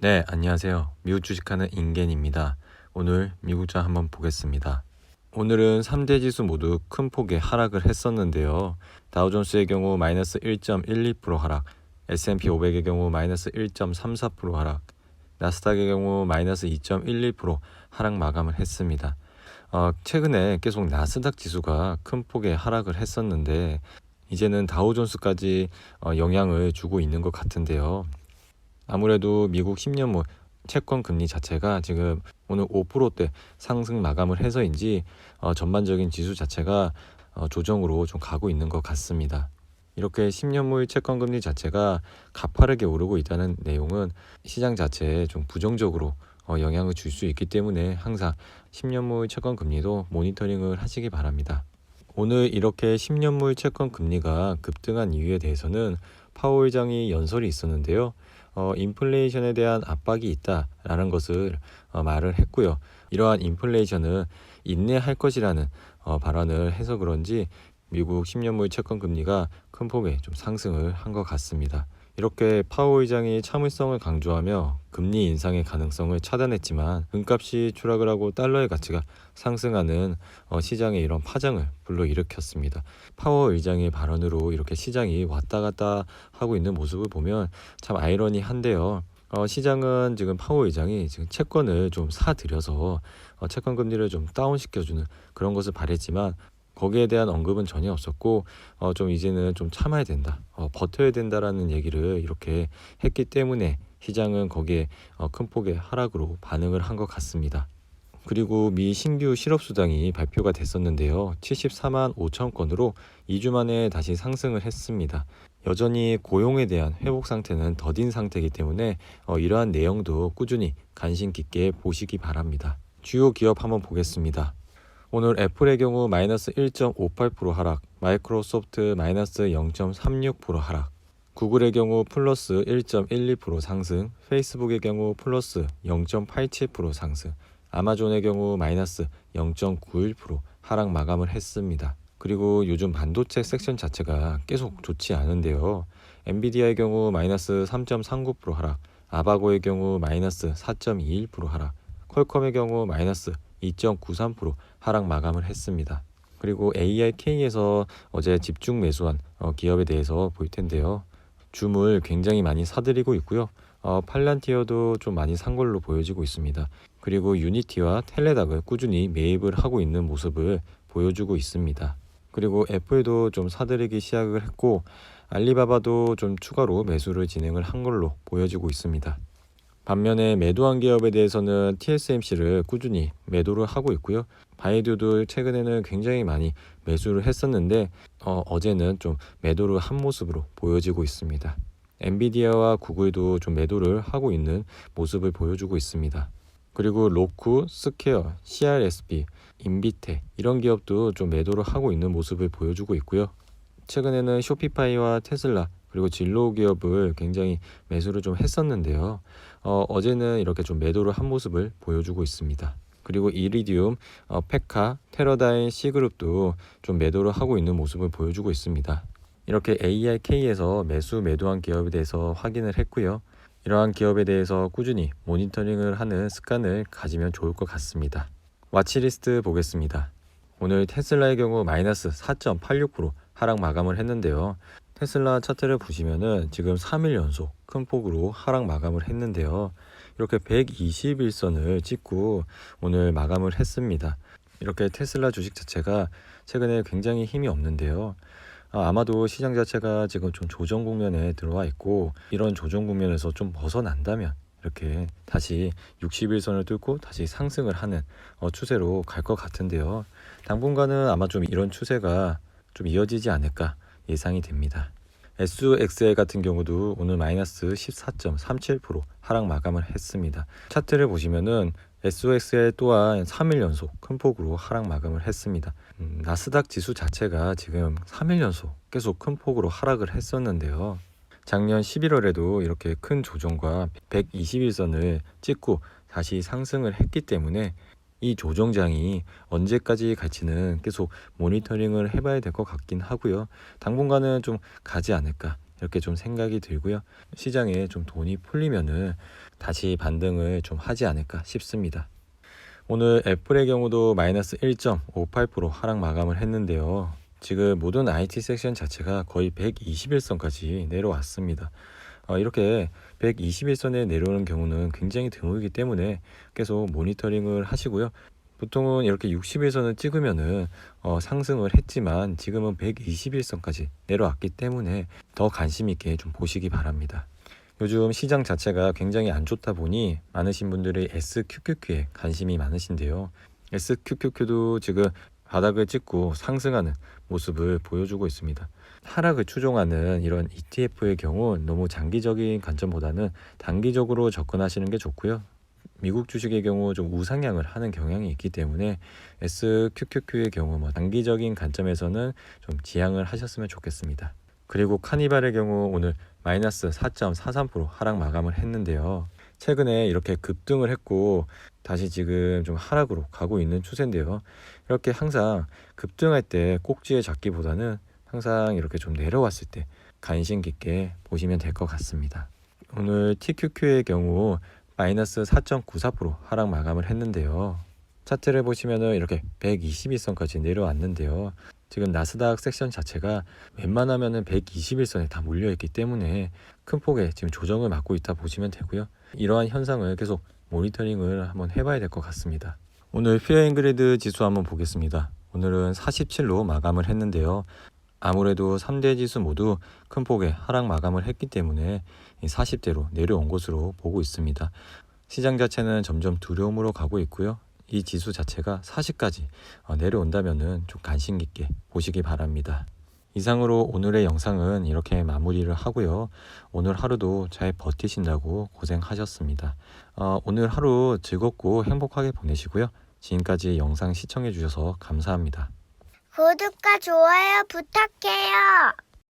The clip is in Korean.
네, 안녕하세요. 미국 주식하는 인겐입니다. 오늘 미국장 한번 보겠습니다. 오늘은 3대 지수 모두 큰 폭의 하락을 했었는데요. 다우존스의 경우 마이너스 1.12% 하락, S&P 500의 경우 마이너스 1.34% 하락, 나스닥의 경우 마이너스 2.11% 하락 마감을 했습니다. 최근에 계속 나스닥 지수가 큰 폭의 하락을 했었는데 이제는 다우존스까지 영향을 주고 있는 것 같은데요. 아무래도 미국 10년물 채권 금리 자체가 지금 오늘 5%대 상승 마감을 해서인지 전반적인 지수 자체가 조정으로 좀 가고 있는 것 같습니다. 이렇게 10년물 채권 금리 자체가 가파르게 오르고 있다는 내용은 시장 자체에 좀 부정적으로 영향을 줄 수 있기 때문에 항상 10년물 채권 금리도 모니터링을 하시기 바랍니다. 오늘 이렇게 10년물 채권 금리가 급등한 이유에 대해서는 파월 의장이 연설이 있었는데요. 인플레이션에 대한 압박이 있다라는 것을 말을 했고요. 이러한 인플레이션은 인내할 것이라는 발언을 해서 그런지 미국 10년물 채권 금리가 큰 폭의 좀 상승을 한 것 같습니다. 이렇게 파월 의장이 참을성을 강조하며 금리 인상의 가능성을 차단했지만 금값이 추락을 하고 달러의 가치가 상승하는 시장의 이런 파장을 불러일으켰습니다. 파월 의장의 발언으로 이렇게 시장이 왔다 갔다 하고 있는 모습을 보면 참 아이러니한데요. 시장은 지금 파월 의장이 지금 채권을 좀 사들여서 채권 금리를 좀 다운시켜주는 그런 것을 바랬지만 거기에 대한 언급은 전혀 없었고 좀 이제는 좀 참아야 된다, 버텨야 된다라는 얘기를 이렇게 했기 때문에 시장은 거기에 큰 폭의 하락으로 반응을 한 것 같습니다. 그리고 미 신규 실업수당이 발표가 됐었는데요. 74만 5천 건으로 2주 만에 다시 상승을 했습니다. 여전히 고용에 대한 회복 상태는 더딘 상태이기 때문에 이러한 내용도 꾸준히 관심 깊게 보시기 바랍니다. 주요 기업 한번 보겠습니다. 오늘 애플의 경우 마이너스 1.58% 하락, 마이크로소프트 마이너스 0.36% 하락, 구글의 경우 플러스 1.12% 상승, 페이스북의 경우 플러스 0.87% 상승, 아마존의 경우 마이너스 0.91% 하락 마감을 했습니다. 그리고 요즘 반도체 섹션 자체가 계속 좋지 않은데요. 엔비디아의 경우 마이너스 3.39% 하락, 아바고의 경우 마이너스 4.21% 하락, 퀄컴의 경우 마이너스 2.93% 하락 마감을 했습니다. 그리고 AIK에서 어제 집중 매수한 기업에 대해서 볼 텐데요. 줌을 굉장히 많이 사들이고 있고요. 팔란티어도 좀 많이 산 걸로 보여지고 있습니다. 그리고 유니티와 텔레닥을 꾸준히 매입을 하고 있는 모습을 보여주고 있습니다. 그리고 애플도 좀 사들이기 시작을 했고 알리바바도 좀 추가로 매수를 진행을 한 걸로 보여지고 있습니다. 반면에 매도한 기업에 대해서는 TSMC를 꾸준히 매도를 하고 있고요. 바이두도 최근에는 굉장히 많이 매수를 했었는데 어제는 좀 매도를 한 모습으로 보여지고 있습니다. 엔비디아와 구글도 좀 매도를 하고 있는 모습을 보여주고 있습니다. 그리고 로쿠, 스퀘어, CRSP, 인비테 이런 기업도 좀 매도를 하고 있는 모습을 보여주고 있고요. 최근에는 쇼피파이와 테슬라 그리고 진로우 기업을 굉장히 매수를 좀 했었는데요. 어제는 이렇게 좀 매도를 한 모습을 보여주고 있습니다. 그리고 이리디움, 페카, 테러다인, C그룹도 좀 매도를 하고 있는 모습을 보여주고 있습니다. 이렇게 AIK에서 매도한 기업에 대해서 확인을 했고요. 이러한 기업에 대해서 꾸준히 모니터링을 하는 습관을 가지면 좋을 것 같습니다. 와치리스트 보겠습니다. 오늘 테슬라의 경우 마이너스 4.86% 하락 마감을 했는데요. 테슬라 차트를 보시면은 지금 3일 연속 큰 폭으로 하락 마감을 했는데요. 이렇게 121선을 찍고 오늘 마감을 했습니다. 이렇게 테슬라 주식 자체가 최근에 굉장히 힘이 없는데요. 아마도 시장 자체가 지금 좀 조정 국면에 들어와 있고 이런 조정 국면에서 좀 벗어난다면 이렇게 다시 61선을 뚫고 다시 상승을 하는 추세로 갈 것 같은데요. 당분간은 아마 좀 이런 추세가 좀 이어지지 않을까 예상이 됩니다. SXL 같은 경우도 오늘 마이너스 14.37% 하락 마감을 했습니다. 차트를 보시면은 SXL 또한 3일 연속 큰 폭으로 하락 마감을 했습니다. 나스닥 지수 자체가 지금 3일 연속 계속 큰 폭으로 하락을 했었는데요. 작년 11월에도 이렇게 큰 조정과 121선을 찍고 다시 상승을 했기 때문에 이 조정장이 언제까지 갈지는 계속 모니터링을 해봐야 될 것 같긴 하고요. 당분간은 좀 가지 않을까 이렇게 좀 생각이 들고요. 시장에 좀 돈이 풀리면은 다시 반등을 좀 하지 않을까 싶습니다. 오늘 애플의 경우도 마이너스 1.58% 하락 마감을 했는데요. 지금 모든 IT 섹션 자체가 거의 121선까지 내려왔습니다. 이렇게 121선에 내려오는 경우는 굉장히 드물기 때문에 계속 모니터링을 하시고요. 보통은 이렇게 61선을 찍으면은 상승을 했지만 지금은 121선까지 내려왔기 때문에 더 관심 있게 좀 보시기 바랍니다. 요즘 시장 자체가 굉장히 안 좋다 보니 많으신 분들이 SQQQ에 관심이 많으신데요. SQQQ도 지금 바닥을 찍고 상승하는 모습을 보여주고 있습니다. 하락을 추종하는 이런 ETF의 경우 너무 장기적인 관점보다는 단기적으로 접근하시는 게 좋고요. 미국 주식의 경우 좀 우상향을 하는 경향이 있기 때문에 SQQQ의 경우 단기적인 관점에서는 좀 지양을 하셨으면 좋겠습니다. 그리고 카니발의 경우 오늘 마이너스 4.43% 하락 마감을 했는데요. 최근에 이렇게 급등을 했고 다시 지금 좀 하락으로 가고 있는 추세인데요. 이렇게 항상 급등할 때 꼭지에 잡기보다는 항상 이렇게 좀 내려왔을 때 관심 깊게 보시면 될 것 같습니다. 오늘 TQQ의 경우 마이너스 4.94% 하락 마감을 했는데요. 차트를 보시면은 이렇게 121선까지 내려왔는데요. 지금 나스닥 섹션 자체가 웬만하면은 121선에 다 몰려있기 때문에 큰 폭의 지금 조정을 맞고 있다 보시면 되고요. 이러한 현상을 계속 모니터링을 한번 해봐야 될 것 같습니다. 오늘 피어앤그레이드 지수 한번 보겠습니다. 오늘은 47로 마감을 했는데요. 아무래도 3대 지수 모두 큰 폭의 하락 마감을 했기 때문에 40대로 내려온 것으로 보고 있습니다. 시장 자체는 점점 두려움으로 가고 있고요. 이 지수 자체가 40까지 내려온다면 좀 관심 깊게 보시기 바랍니다. 이상으로 오늘의 영상은 이렇게 마무리를 하고요. 오늘 하루도 잘 버티신다고 고생하셨습니다. 오늘 하루 즐겁고 행복하게 보내시고요. 지금까지 영상 시청해 주셔서 감사합니다. 구독과 좋아요 부탁해요.